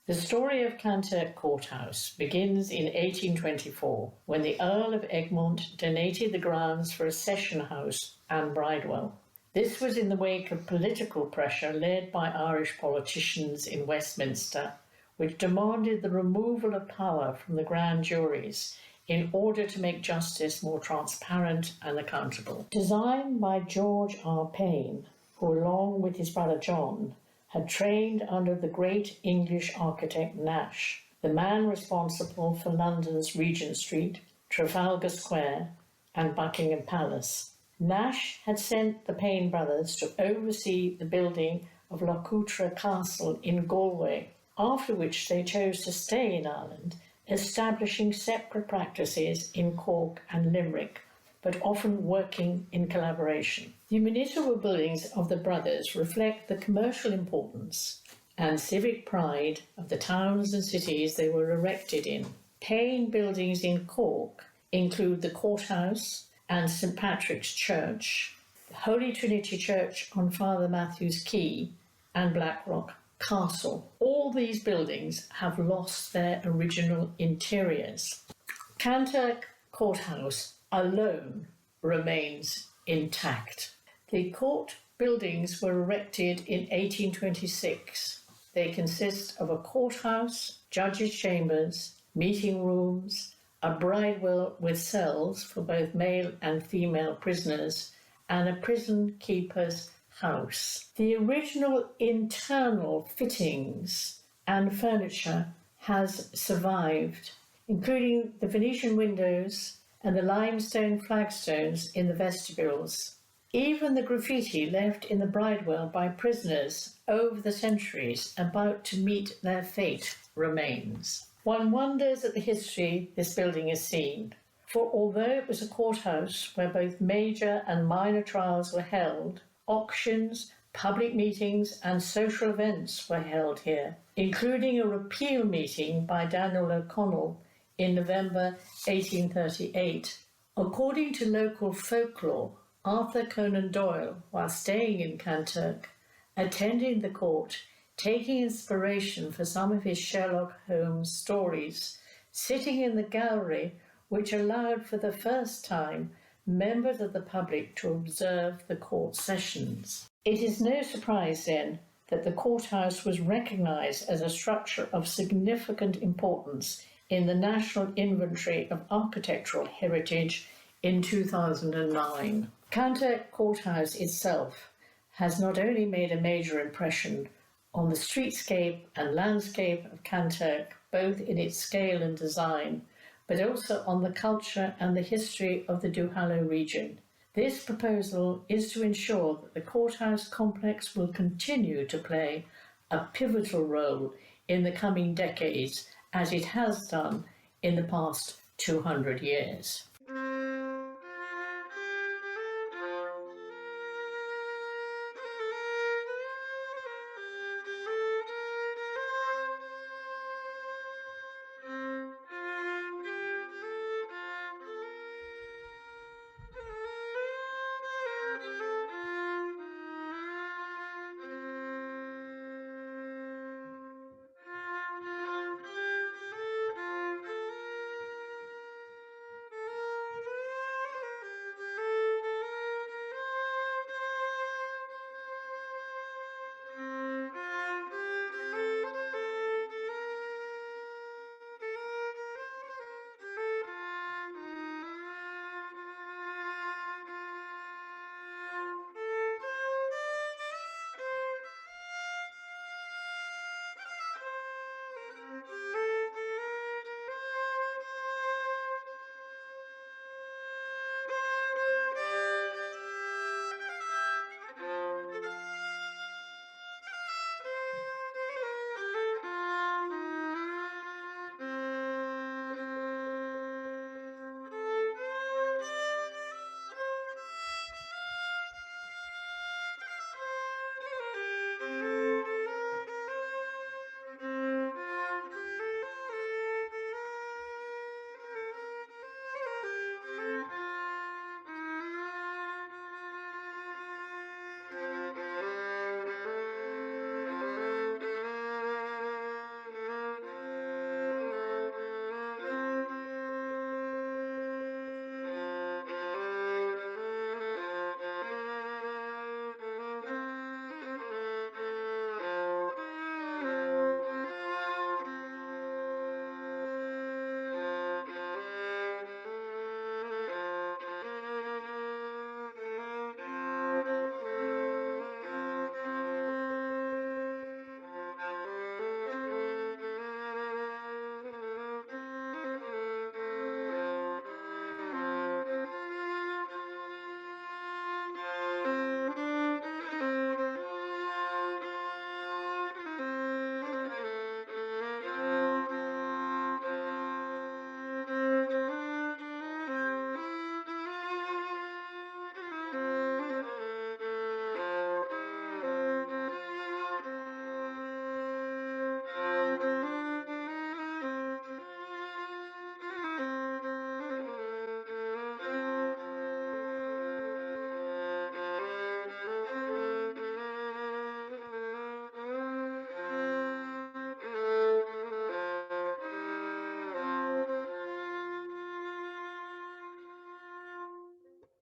The story of Kanturk Courthouse begins in 1824, when the Earl of Egmont donated the grounds for a session house and Bridewell. This was in the wake of political pressure led by Irish politicians in Westminster, which demanded the removal of power from the grand juries in order to make justice more transparent and accountable. Designed by George R. Payne, who along with his brother John had trained under the great English architect Nash, the man responsible for London's Regent Street, Trafalgar Square and Buckingham Palace. Nash had sent the Payne brothers to oversee the building of Loughoutre Castle in Galway, after which they chose to stay in Ireland, establishing separate practices in Cork and Limerick, but often working in collaboration. The municipal buildings of the brothers reflect the commercial importance and civic pride of the towns and cities they were erected in. Payne buildings in Cork include the courthouse and St Patrick's Church, the Holy Trinity Church on Father Matthew's Quay, and Blackrock Castle. All these buildings have lost their original interiors. Kanturk Courthouse alone remains intact. The court buildings were erected in 1826. They consist of a courthouse, judges' chambers, meeting rooms, a bridewell with cells for both male and female prisoners, and a prison keeper's house. The original internal fittings and furniture has survived, including the Venetian windows and the limestone flagstones in the vestibules. Even the graffiti left in the bridewell by prisoners over the centuries about to meet their fate remains. One wonders at the history this building has seen, for although it was a courthouse where both major and minor trials were held, auctions, public meetings and social events were held here, including a repeal meeting by Daniel O'Connell in November 1838. According to local folklore, Arthur Conan Doyle, while staying in Kanturk, attended the court, taking inspiration for some of his Sherlock Holmes stories, sitting in the gallery which allowed for the first time members of the public to observe the court sessions. It is no surprise then that the courthouse was recognised as a structure of significant importance in the National Inventory of Architectural Heritage in 2009. Kanturk Courthouse itself has not only made a major impression on the streetscape and landscape of Kanturk, both in its scale and design, but also on the culture and the history of the Duhallow region. This proposal is to ensure that the courthouse complex will continue to play a pivotal role in the coming decades, as it has done in the past 200 years.